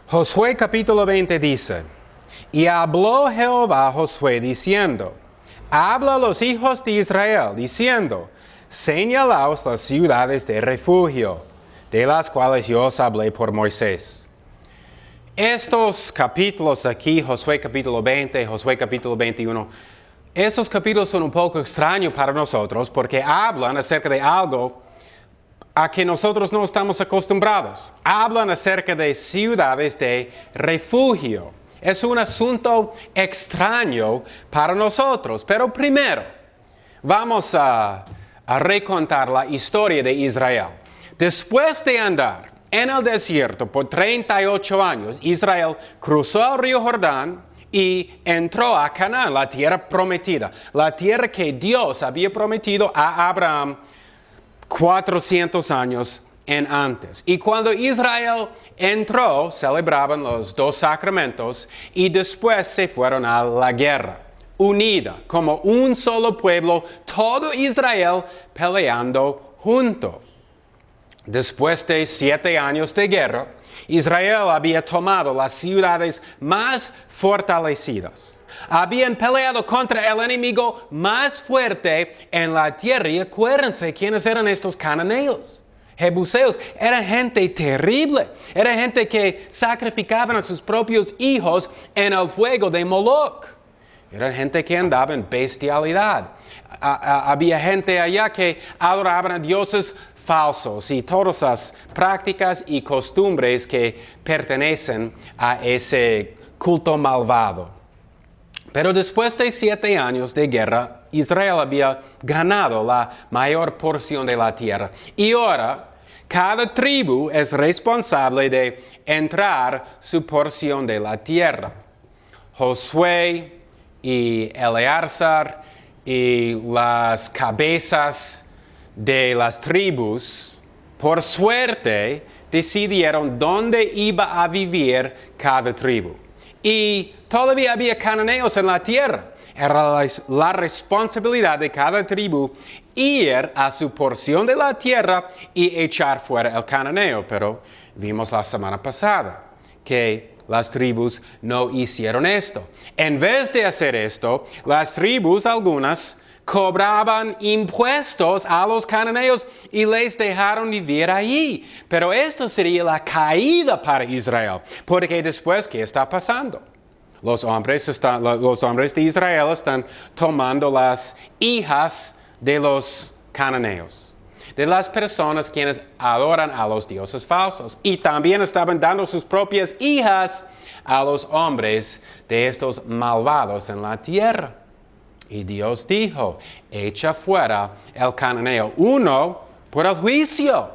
Josué capítulo 20 dice, y habló Jehová a Josué diciendo, habla a los hijos de Israel, diciendo, señalaos las ciudades de refugio, de las cuales yo os hablé por Moisés. Estos capítulos aquí, Josué capítulo 20, Josué capítulo 21, esos capítulos son un poco extraños para nosotros porque hablan acerca de algo a que nosotros no estamos acostumbrados. Hablan acerca de ciudades de refugio. Es un asunto extraño para nosotros. Pero primero, vamos a recontar la historia de Israel. Después de andar en el desierto por 38 años, Israel cruzó el río Jordán y entró a Canaán, la tierra prometida, la tierra que Dios había prometido a Abraham 400 años en antes. Y cuando Israel entró, celebraban los dos sacramentos y después se fueron a la guerra, unida como un solo pueblo, todo Israel peleando junto. Después de 7 años de guerra, Israel había tomado las ciudades más fortalecidas. Habían peleado contra el enemigo más fuerte en la tierra. Y acuérdense quiénes eran estos cananeos, jebuseos. Era gente terrible. Era gente que sacrificaban a sus propios hijos en el fuego de Moloch. Era gente que andaba en bestialidad. Había gente allá que adoraban a dioses falsos y todas las prácticas y costumbres que pertenecen a ese culto malvado. Pero después de 7 años de guerra, Israel había ganado la mayor porción de la tierra. Y ahora, cada tribu es responsable de entrar su porción de la tierra. Josué y Eleazar y las cabezas de las tribus, por suerte, decidieron dónde iba a vivir cada tribu. Y todavía había cananeos en la tierra. Era la responsabilidad de cada tribu ir a su porción de la tierra y echar fuera el cananeo. Pero vimos la semana pasada que las tribus no hicieron esto. En vez de hacer esto, las tribus, algunas, cobraban impuestos a los cananeos y les dejaron vivir allí. Pero esto sería la caída para Israel, porque después, ¿qué está pasando? Los hombres de Israel están tomando las hijas de los cananeos, de las personas quienes adoran a los dioses falsos, y también estaban dando sus propias hijas a los hombres de estos malvados en la tierra. Y Dios dijo, echa fuera el cananeo, uno, por el juicio.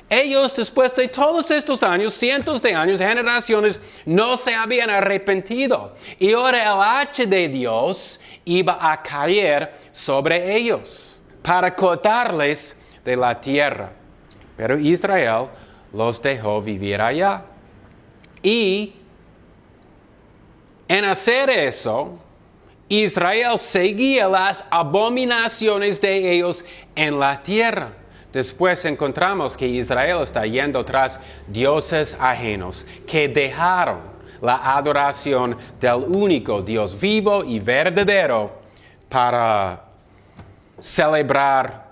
Ellos, después de todos estos años, cientos de años, generaciones, no se habían arrepentido. Y ahora el hacha de Dios iba a caer sobre ellos para cortarles de la tierra. Pero Israel los dejó vivir allá. Y en hacer eso, Israel seguía las abominaciones de ellos en la tierra. Después encontramos que Israel está yendo tras dioses ajenos que dejaron la adoración del único Dios vivo y verdadero para celebrar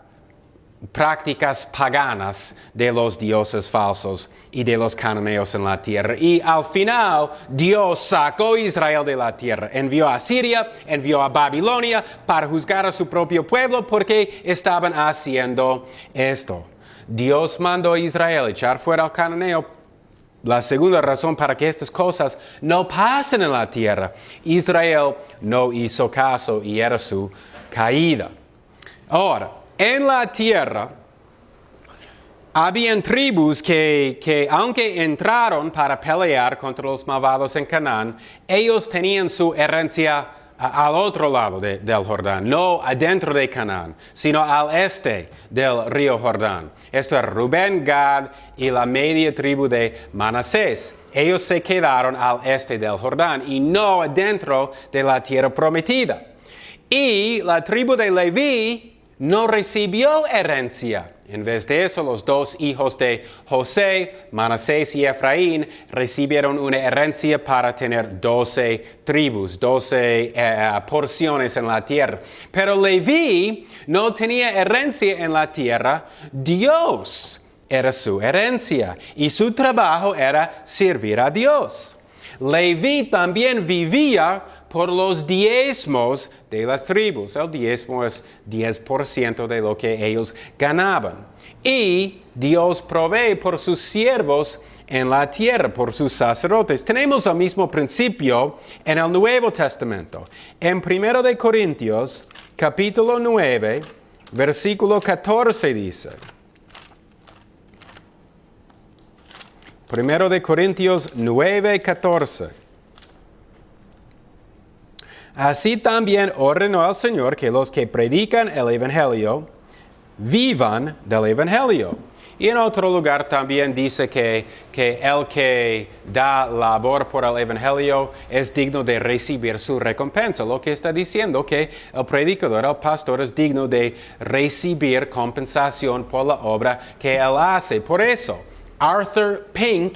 prácticas paganas de los dioses falsos y de los cananeos en la tierra. Y al final, Dios sacó a Israel de la tierra, envió a Siria, envió a Babilonia para juzgar a su propio pueblo porque estaban haciendo esto. Dios mandó a Israel echar fuera al cananeo. La segunda razón para que estas cosas no pasen en la tierra. Israel no hizo caso y era su caída. Ahora, en la tierra, habían tribus que aunque entraron para pelear contra los malvados en Canaán, ellos tenían su herencia al otro lado del Jordán, no adentro de Canaán, sino al este del río Jordán. Esto es Rubén, Gad y la media tribu de Manasés. Ellos se quedaron al este del Jordán y no adentro de la tierra prometida. Y la tribu de Leví no recibió herencia. En vez de eso, los dos hijos de José, Manasés y Efraín, recibieron una herencia para tener 12 tribus, 12 porciones en la tierra. Pero Leví no tenía herencia en la tierra. Dios era su herencia y su trabajo era servir a Dios. Leví también vivía por los diezmos de las tribus. El diezmo es 10% de lo que ellos ganaban. Y Dios provee por sus siervos en la tierra, por sus sacerdotes. Tenemos el mismo principio en el Nuevo Testamento. En 1 de Corintios, capítulo 9, versículo 14 dice. 1 de Corintios 9, 14. Así también ordenó el Señor que los que predican el Evangelio vivan del Evangelio. Y en otro lugar también dice que el que da labor por el Evangelio es digno de recibir su recompensa. Lo que está diciendo que el predicador, el pastor, es digno de recibir compensación por la obra que él hace. Por eso, Arthur Pink,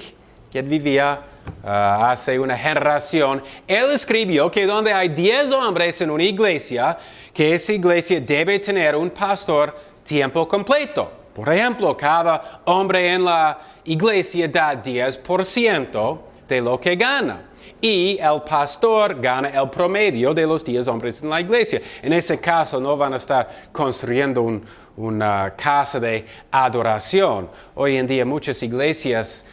que vivía hace una generación, él escribió que donde hay 10 hombres en una iglesia, que esa iglesia debe tener un pastor tiempo completo. Por ejemplo, cada hombre en la iglesia da 10% de lo que gana. Y el pastor gana el promedio de los 10 hombres en la iglesia. En ese caso no van a estar construyendo una casa de adoración. Hoy en día muchas iglesias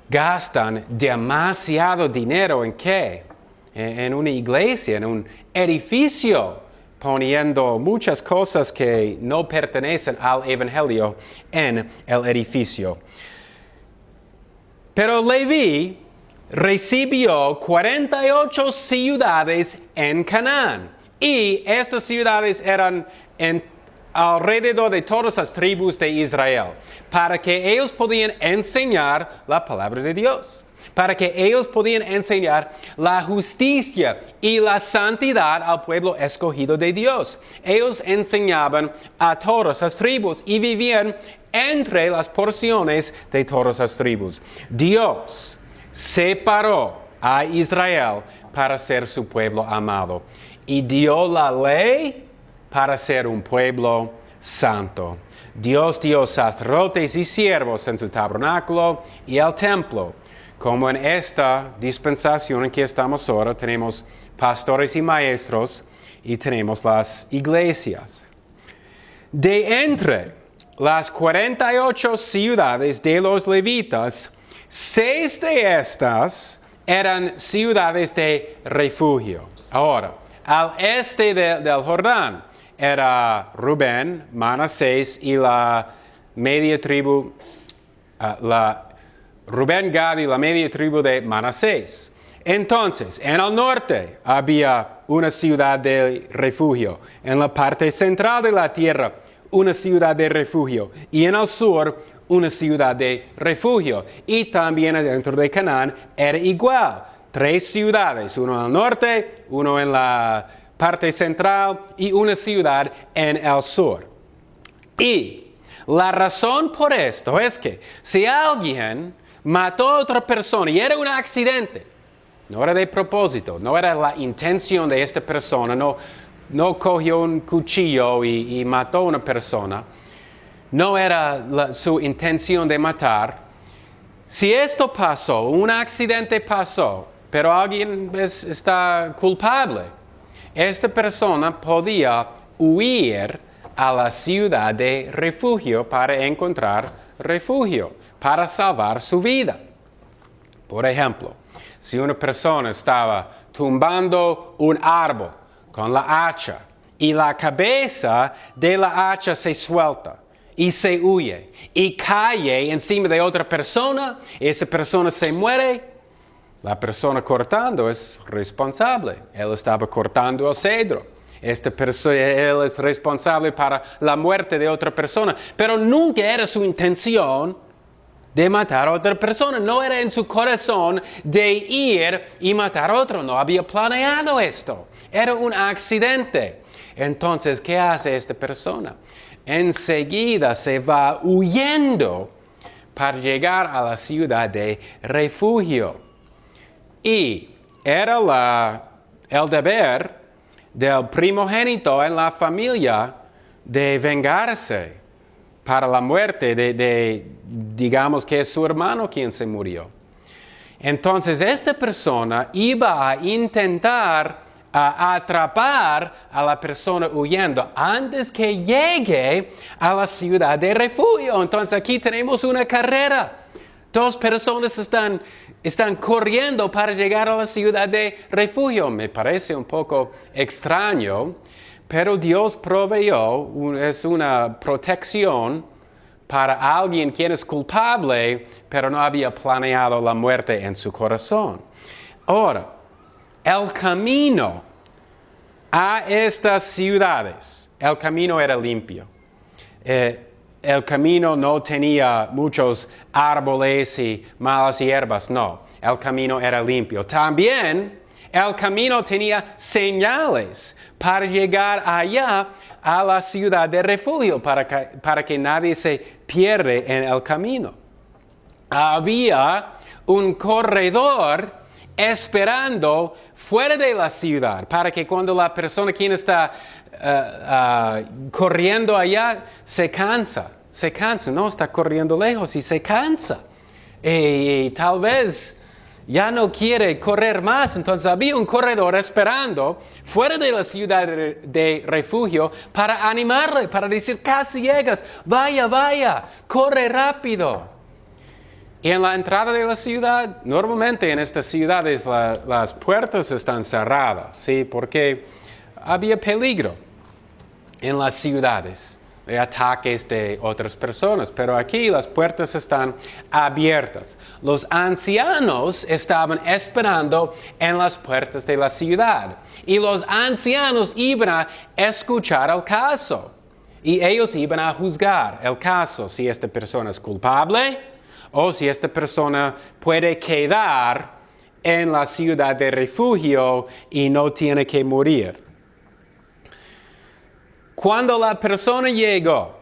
gastan demasiado dinero ¿en qué? En una iglesia, en un edificio, poniendo muchas cosas que no pertenecen al Evangelio en el edificio. Pero Leví recibió 48 ciudades en Canaán. Y estas ciudades eran alrededor de todas las tribus de Israel, para que ellos podían enseñar la palabra de Dios, para que ellos podían enseñar la justicia y la santidad al pueblo escogido de Dios. Ellos enseñaban a todas las tribus y vivían entre las porciones de todas las tribus. Dios separó a Israel para ser su pueblo amado y dio la ley para ser un pueblo santo. Dios dio sacerdotes y siervos en su tabernáculo y el templo. Como en esta dispensación en que estamos ahora, tenemos pastores y maestros y tenemos las iglesias. De entre las 48 ciudades de los levitas, 6 de estas eran ciudades de refugio. Ahora, al este del Jordán, era Rubén, Manasés y la media tribu, Rubén, Gad y la media tribu de Manasés. Entonces, en el norte había una ciudad de refugio, en la parte central de la tierra una ciudad de refugio y en el sur una ciudad de refugio. Y también dentro de Canaán era igual, 3 ciudades, uno en el norte, uno en la parte central y una ciudad en el sur. Y la razón por esto es que si alguien mató a otra persona y era un accidente, no era de propósito, no era la intención de esta persona, no cogió un cuchillo y mató a una persona, no era su intención de matar. Si esto pasó, un accidente pasó, pero alguien está culpable, esta persona podía huir a la ciudad de refugio para encontrar refugio, para salvar su vida. Por ejemplo, si una persona estaba tumbando un árbol con la hacha y la cabeza de la hacha se suelta y se huye y cae encima de otra persona, esa persona se muere. La persona cortando es responsable. Él estaba cortando el cedro. Él es responsable para la muerte de otra persona. Pero nunca era su intención de matar a otra persona. No era en su corazón de ir y matar a otro. No había planeado esto. Era un accidente. Entonces, ¿qué hace esta persona? Enseguida se va huyendo para llegar a la ciudad de refugio. Y era el deber del primogénito en la familia de vengarse para la muerte digamos que es su hermano quien se murió. Entonces, esta persona iba a intentar atrapar a la persona huyendo antes que llegue a la ciudad de refugio. Entonces, aquí tenemos una carrera. Dos personas están corriendo para llegar a la ciudad de refugio. Me parece un poco extraño, pero Dios proveyó, es una protección para alguien quien es culpable, pero no había planeado la muerte en su corazón. Ahora, el camino a estas ciudades, el camino era limpio. El camino no tenía muchos árboles y malas hierbas, no. El camino era limpio. También el camino tenía señales para llegar allá a la ciudad de refugio, para que nadie se pierde en el camino. Había un corredor esperando fuera de la ciudad, para que cuando la persona quien está corriendo allá se cansa, no está corriendo lejos y se cansa. Y tal vez ya no quiere correr más, entonces había un corredor esperando fuera de la ciudad de refugio para animarle, para decir, casi llegas, vaya, corre rápido. Y en la entrada de la ciudad, normalmente en estas ciudades las puertas están cerradas, ¿sí? Porque había peligro en las ciudades, de ataques de otras personas, pero aquí las puertas están abiertas. Los ancianos estaban esperando en las puertas de la ciudad y los ancianos iban a escuchar el caso y ellos iban a juzgar el caso, si esta persona es culpable o si esta persona puede quedar en la ciudad de refugio y no tiene que morir. Cuando la persona llegó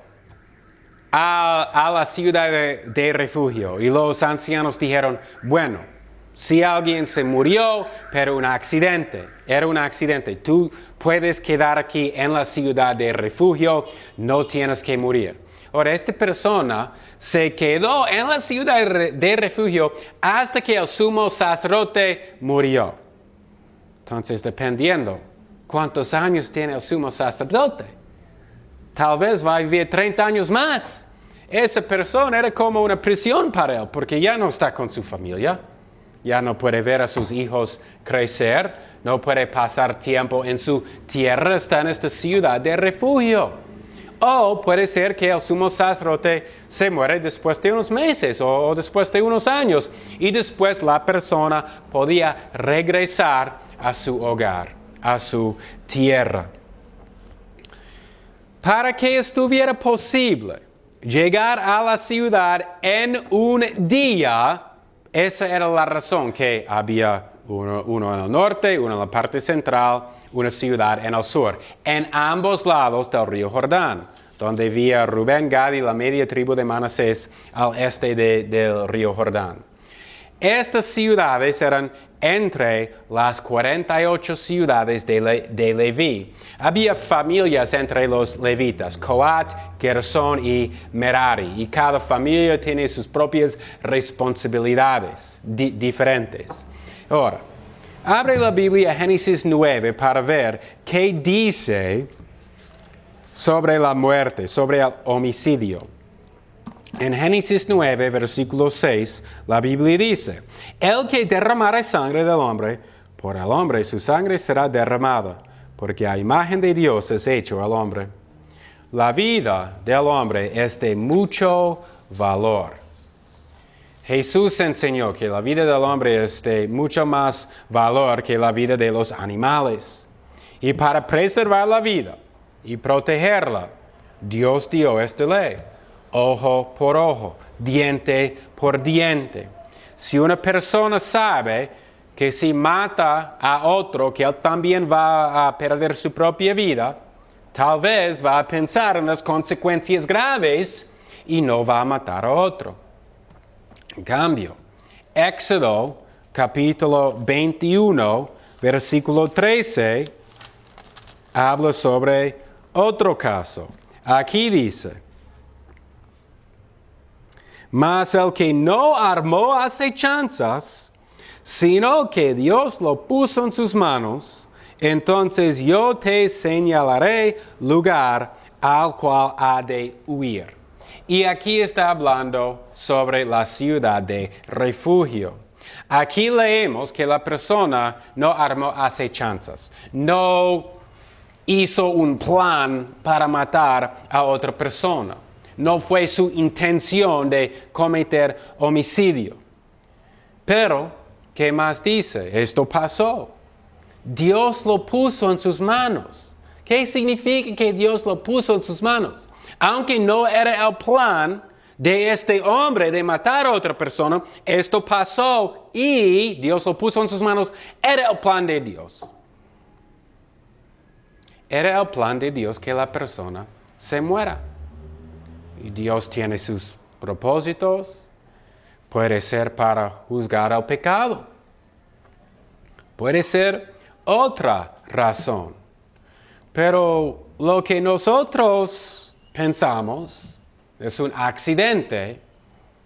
a la ciudad de refugio y los ancianos dijeron, bueno, si alguien se murió, pero era un accidente, tú puedes quedar aquí en la ciudad de refugio, no tienes que morir. Ahora, esta persona se quedó en la ciudad de refugio hasta que el sumo sacerdote murió. Entonces, dependiendo cuántos años tiene el sumo sacerdote, tal vez va a vivir 30 años más. Esa persona era como una prisión para él, porque ya no está con su familia, ya no puede ver a sus hijos crecer, no puede pasar tiempo en su tierra, está en esta ciudad de refugio. O puede ser que el sumo sacerdote se muere después de unos meses o después de unos años, y después la persona podía regresar a su hogar, a su tierra. Para que estuviera posible llegar a la ciudad en un día, esa era la razón que había uno en el norte, uno en la parte central, una ciudad en el sur, en ambos lados del río Jordán, donde vivía Rubén, Gad y la media tribu de Manasés al este del río Jordán. Estas ciudades eran entre las 48 ciudades de Leví. Había familias entre los levitas, Coat, Gersón y Merari, y cada familia tiene sus propias responsabilidades diferentes. Ahora, abre la Biblia Génesis 9 para ver qué dice sobre la muerte, sobre el homicidio. En Génesis 9, versículo 6, la Biblia dice, el que derramare sangre del hombre, por el hombre su sangre será derramada, porque a imagen de Dios es hecho el hombre. La vida del hombre es de mucho valor. Jesús enseñó que la vida del hombre es de mucho más valor que la vida de los animales. Y para preservar la vida y protegerla, Dios dio esta ley. Ojo por ojo, diente por diente. Si una persona sabe que si mata a otro, que él también va a perder su propia vida, Tal vez va a pensar en las consecuencias graves y no va a matar a otro. En cambio, Éxodo capítulo 21, versículo 13, habla sobre otro caso. Aquí dice: mas el que no armó acechanzas, sino que Dios lo puso en sus manos, entonces yo te señalaré lugar al cual ha de huir. Y aquí está hablando sobre la ciudad de refugio. Aquí leemos que la persona no armó acechanzas, no hizo un plan para matar a otra persona. No fue su intención de cometer homicidio. Pero, ¿qué más dice? Esto pasó. Dios lo puso en sus manos. ¿Qué significa que Dios lo puso en sus manos? Aunque no era el plan de este hombre de matar a otra persona, esto pasó y Dios lo puso en sus manos. Era el plan de Dios. Era el plan de Dios que la persona se muera. Y Dios tiene sus propósitos. Puede ser para juzgar el pecado. Puede ser otra razón. Pero lo que nosotros pensamos es un accidente.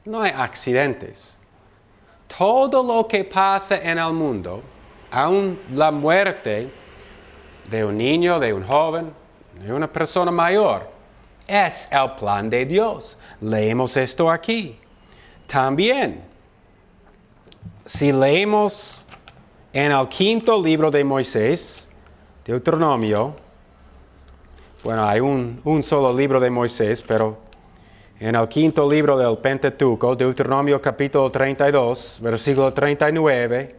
No hay accidentes. Todo lo que pasa en el mundo, aun la muerte de un niño, de un joven, de una persona mayor, es el plan de Dios. Leemos esto aquí. También, si leemos en el 5º libro de Moisés, Deuteronomio, bueno, hay un solo libro de Moisés, pero en el 5º libro del Pentateuco, Deuteronomio capítulo 32, versículo 39,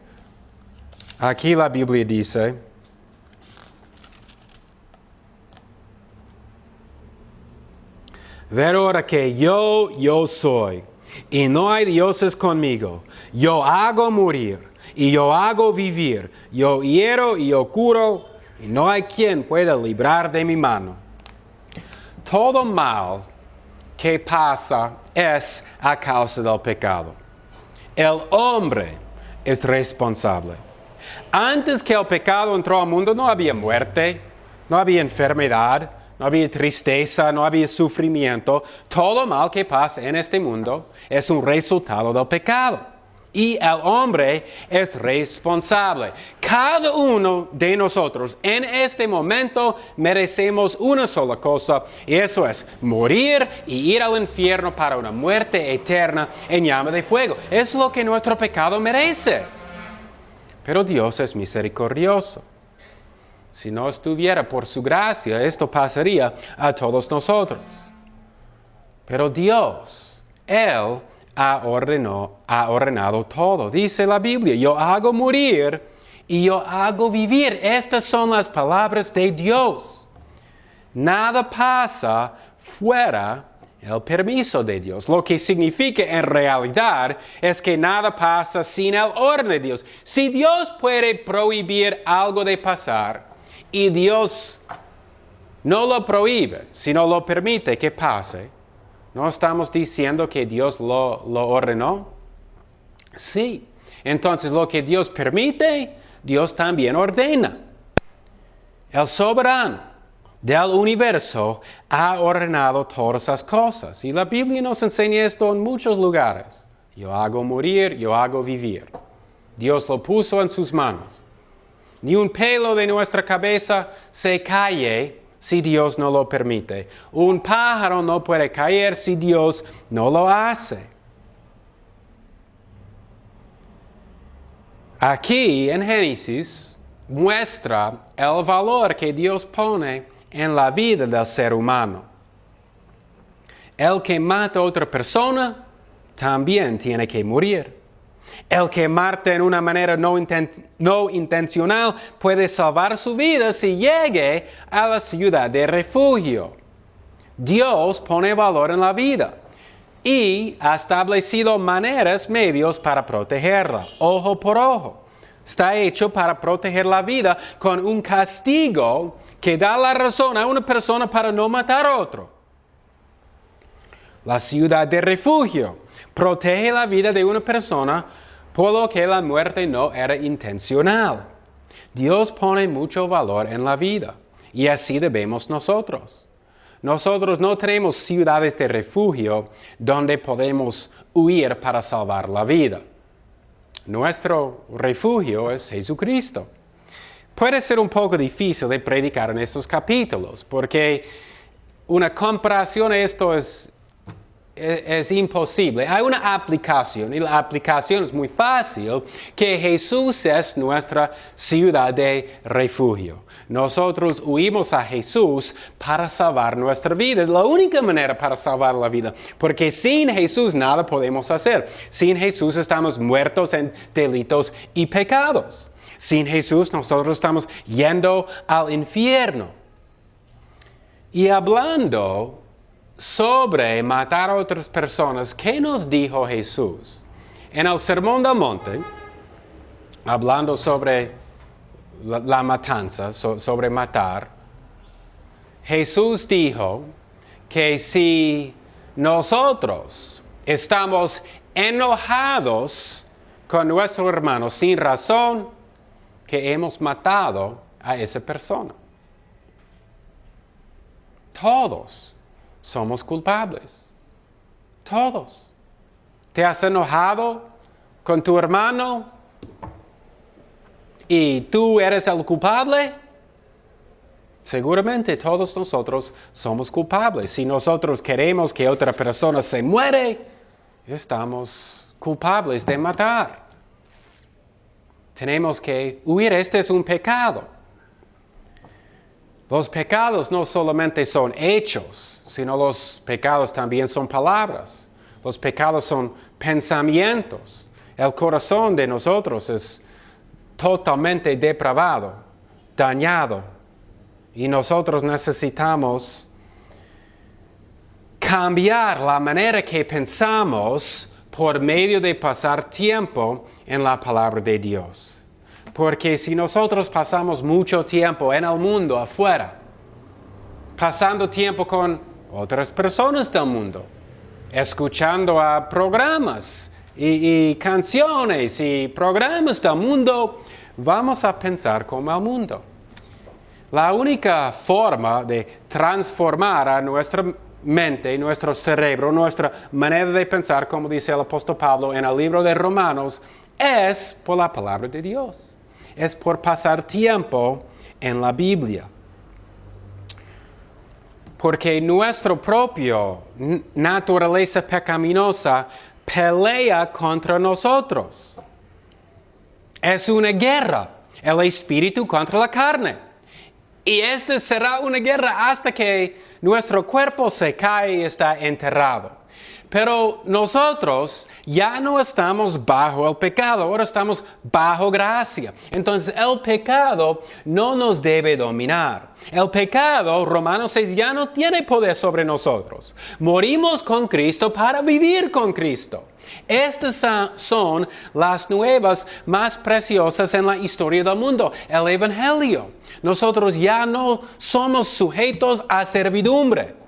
aquí la Biblia dice: ver ahora que yo soy, y no hay dioses conmigo. Yo hago morir, y yo hago vivir. Yo hiero y yo curo, y no hay quien pueda librar de mi mano. Todo mal que pasa es a causa del pecado. El hombre es responsable. Antes que el pecado entró al mundo, no había muerte, no había enfermedad, no había tristeza, no había sufrimiento. Todo mal que pasa en este mundo es un resultado del pecado. Y el hombre es responsable. Cada uno de nosotros en este momento merecemos una sola cosa, y eso es morir y ir al infierno para una muerte eterna en llama de fuego. Es lo que nuestro pecado merece. Pero Dios es misericordioso. Si no estuviera por su gracia, esto pasaría a todos nosotros. Pero Dios, Él ha ordenado todo. Dice la Biblia: yo hago morir y yo hago vivir. Estas son las palabras de Dios. Nada pasa fuera del permiso de Dios. Lo que significa en realidad es que nada pasa sin el orden de Dios. Si Dios puede prohibir algo de pasar y Dios no lo prohíbe, sino lo permite que pase, ¿no estamos diciendo que Dios lo ordenó? Sí. Entonces, lo que Dios permite, Dios también ordena. El soberano del universo ha ordenado todas las cosas. Y la Biblia nos enseña esto en muchos lugares. Yo hago morir, yo hago vivir. Dios lo puso en sus manos. Ni un pelo de nuestra cabeza se cae si Dios no lo permite. Un pájaro no puede caer si Dios no lo hace. Aquí en Génesis muestra el valor que Dios pone en la vida del ser humano. El que mata a otra persona también tiene que morir. El que mata en una manera no intencional puede salvar su vida si llegue a la ciudad de refugio. Dios pone valor en la vida y ha establecido maneras, medios para protegerla, ojo por ojo. Está hecho para proteger la vida con un castigo que da la razón a una persona para no matar a otro. La ciudad de refugio protege la vida de una persona por lo que la muerte no era intencional. Dios pone mucho valor en la vida y así debemos nosotros. Nosotros no tenemos ciudades de refugio donde podemos huir para salvar la vida. Nuestro refugio es Jesucristo. Puede ser un poco difícil de predicar en estos capítulos porque una comparación a esto es imposible. Hay una aplicación y la aplicación es muy fácil, que Jesús es nuestra ciudad de refugio. Nosotros huimos a Jesús para salvar nuestra vida. Es la única manera para salvar la vida, porque sin Jesús nada podemos hacer. Sin Jesús estamos muertos en delitos y pecados. Sin Jesús nosotros estamos yendo al infierno. Y hablando sobre matar a otras personas, ¿qué nos dijo Jesús? En el Sermón del Monte, hablando sobre la matanza, sobre matar, Jesús dijo que si nosotros estamos enojados con nuestro hermano sin razón, que hemos matado a esa persona. Todos somos culpables. Todos. ¿Te has enojado con tu hermano y tú eres el culpable? Seguramente todos nosotros somos culpables. Si nosotros queremos que otra persona se muere, estamos culpables de matar. Tenemos que huir. Este es un pecado. Los pecados no solamente son hechos, sino los pecados también son palabras. Los pecados son pensamientos. El corazón de nosotros es totalmente depravado, dañado. Y nosotros necesitamos cambiar la manera que pensamos por medio de pasar tiempo en la palabra de Dios. Porque si nosotros pasamos mucho tiempo en el mundo afuera, pasando tiempo con otras personas del mundo, escuchando a programas y canciones y programas del mundo, vamos a pensar como el mundo. La única forma de transformar a nuestra mente, nuestro cerebro, nuestra manera de pensar, como dice el apóstol Pablo en el libro de Romanos, es por la palabra de Dios. Es por pasar tiempo en la Biblia. Porque nuestra propia naturaleza pecaminosa pelea contra nosotros. Es una guerra, el espíritu contra la carne. Y esta será una guerra hasta que nuestro cuerpo se cae y está enterrado. Pero nosotros ya no estamos bajo el pecado, ahora estamos bajo gracia. Entonces el pecado no nos debe dominar. El pecado, Romanos 6, ya no tiene poder sobre nosotros. Morimos con Cristo para vivir con Cristo. Estas son las nuevas más preciosas en la historia del mundo, el Evangelio. Nosotros ya no somos sujetos a servidumbre.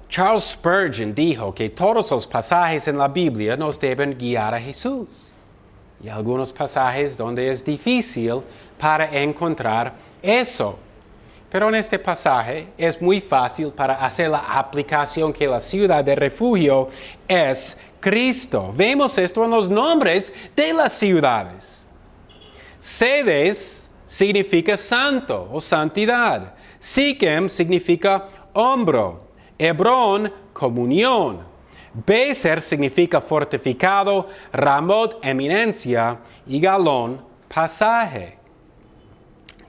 Charles Spurgeon dijo que todos los pasajes en la Biblia nos deben guiar a Jesús. Y algunos pasajes donde es difícil para encontrar eso. Pero en este pasaje es muy fácil para hacer la aplicación que la ciudad de refugio es Cristo. Vemos esto en los nombres de las ciudades. Sedes significa santo o santidad. Siquem significa hombro. Hebrón, comunión. Bezer significa fortificado, Ramot, eminencia, y Galón, pasaje.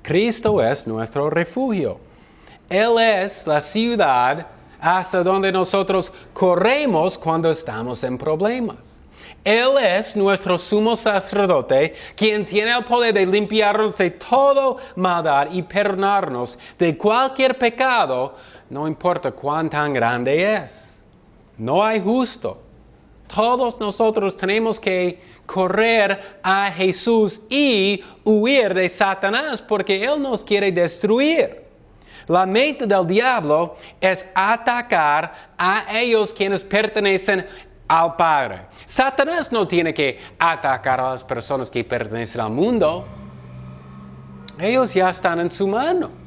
Cristo es nuestro refugio. Él es la ciudad hasta donde nosotros corremos cuando estamos en problemas. Él es nuestro sumo sacerdote, quien tiene el poder de limpiarnos de todo maldad y perdonarnos de cualquier pecado, no importa cuán tan grande es. No hay justo Todos nosotros tenemos que correr a Jesús y huir de Satanás porque Él nos quiere destruir. La meta del diablo es atacar a ellos quienes pertenecen al Padre. Satanás no tiene que atacar a las personas que pertenecen al mundo. Ellos ya están en su mano.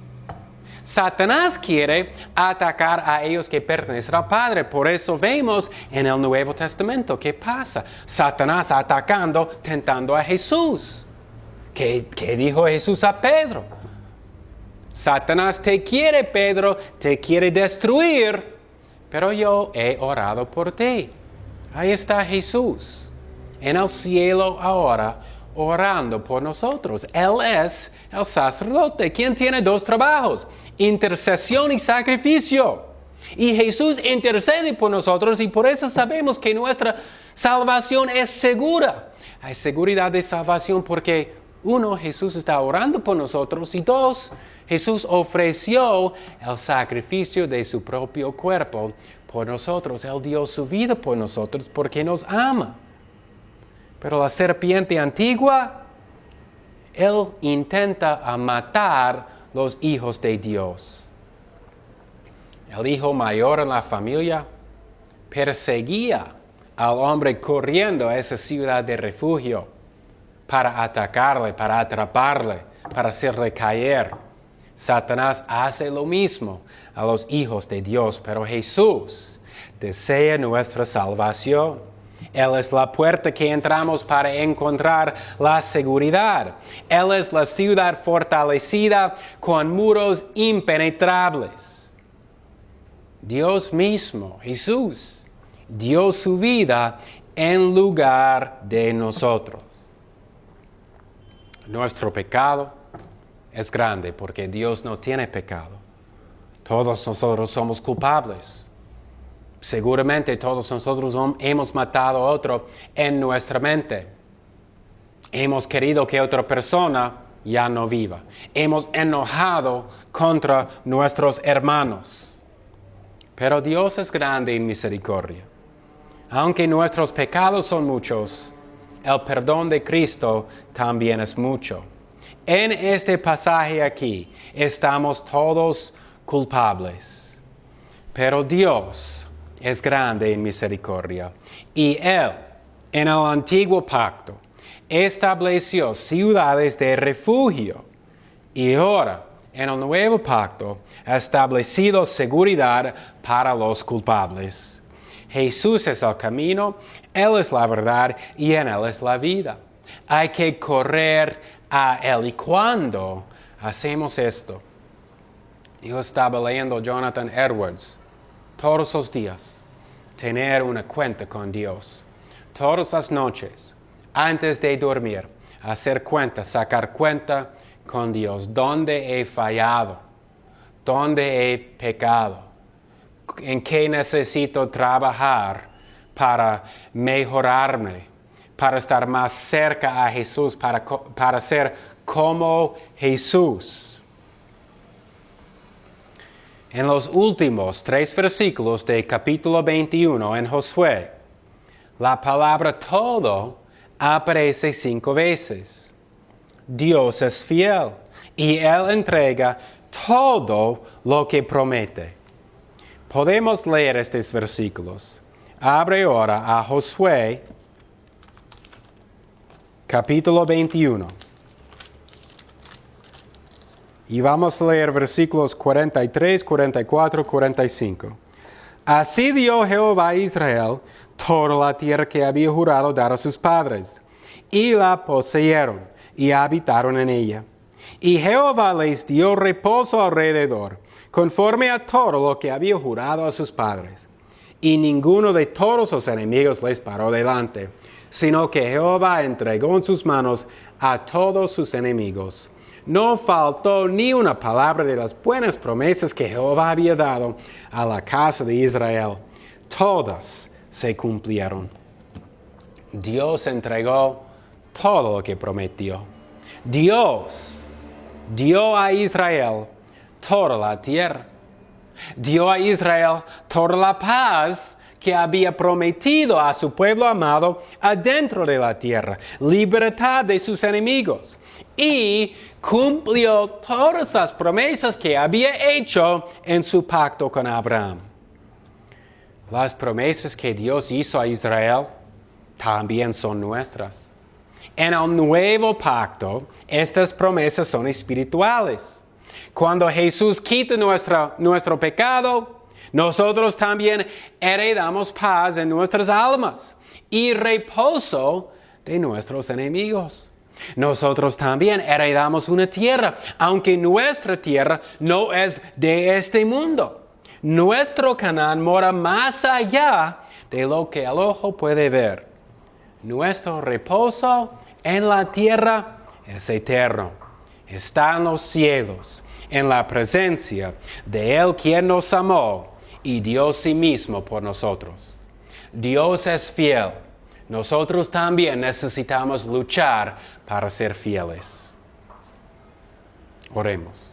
Satanás quiere atacar a ellos que pertenecen al Padre. Por eso vemos en el Nuevo Testamento qué pasa. Satanás atacando, tentando a Jesús. ¿Qué dijo Jesús a Pedro? Satanás te quiere, Pedro, te quiere destruir, pero yo he orado por ti. Ahí está Jesús en el cielo ahora, orando por nosotros. Él es el sacerdote, quien tiene dos trabajos: intercesión y sacrificio. Y Jesús intercede por nosotros y por eso sabemos que nuestra salvación es segura. Hay seguridad de salvación porque, uno, Jesús está orando por nosotros, y dos, Jesús ofreció el sacrificio de su propio cuerpo por nosotros. Él dio su vida por nosotros porque nos ama. Pero la serpiente antigua, él intenta matar los hijos de Dios. El hijo mayor en la familia perseguía al hombre corriendo a esa ciudad de refugio para atacarle, para atraparle, para hacerle caer. Satanás hace lo mismo a los hijos de Dios, pero Jesús desea nuestra salvación. Él es la puerta que entramos para encontrar la seguridad. Él es la ciudad fortalecida con muros impenetrables. Dios mismo, Jesús, dio su vida en lugar de nosotros. Nuestro pecado es grande porque Dios no tiene pecado. Todos nosotros somos culpables. Seguramente todos nosotros hemos matado a otro en nuestra mente. Hemos querido que otra persona ya no viva. Hemos enojado contra nuestros hermanos. Pero Dios es grande en misericordia. Aunque nuestros pecados son muchos, el perdón de Cristo también es mucho. En este pasaje aquí estamos todos culpables, pero Dios es grande en misericordia y Él, en el antiguo pacto, estableció ciudades de refugio y ahora, en el nuevo pacto, ha establecido seguridad para los culpables. Jesús es el camino, Él es la verdad y en Él es la vida. Hay que correr a Él. ¿Y cuando hacemos esto? Yo estaba leyendo Jonathan Edwards todos los días. Tener una cuenta con Dios. Todas las noches, antes de dormir, hacer cuenta, sacar cuenta con Dios. ¿Dónde he fallado? ¿Dónde he pecado? ¿En qué necesito trabajar para mejorarme? Para estar más cerca a Jesús, para ser como Jesús. En los últimos 3 versículos del capítulo 21 en Josué, la palabra todo aparece 5 veces. Dios es fiel y Él entrega todo lo que promete. Podemos leer estos versículos. Abre ahora a Josué, capítulo 21. Y vamos a leer versículos 43, 44, 45. Así dio Jehová a Israel toda la tierra que había jurado dar a sus padres, y la poseyeron, y habitaron en ella. Y Jehová les dio reposo alrededor, conforme a todo lo que había jurado a sus padres. Y ninguno de todos los enemigos les paró delante, sino que Jehová entregó en sus manos a todos sus enemigos. No faltó ni una palabra de las buenas promesas que Jehová había dado a la casa de Israel. Todas se cumplieron. Dios entregó todo lo que prometió. Dios dio a Israel toda la tierra. Dio a Israel toda la paz que había prometido a su pueblo amado adentro de la tierra, libertad de sus enemigos. Y cumplió todas las promesas que había hecho en su pacto con Abraham. Las promesas que Dios hizo a Israel también son nuestras. En el nuevo pacto, estas promesas son espirituales. Cuando Jesús quita nuestro pecado, nosotros también heredamos paz en nuestras almas y reposo de nuestros enemigos. Nosotros también heredamos una tierra, aunque nuestra tierra no es de este mundo. Nuestro Canaán mora más allá de lo que el ojo puede ver. Nuestro reposo en la tierra es eterno. Está en los cielos, en la presencia de Él quien nos amó y dio sí mismo por nosotros. Dios es fiel. Nosotros también necesitamos luchar para ser fieles. Oremos.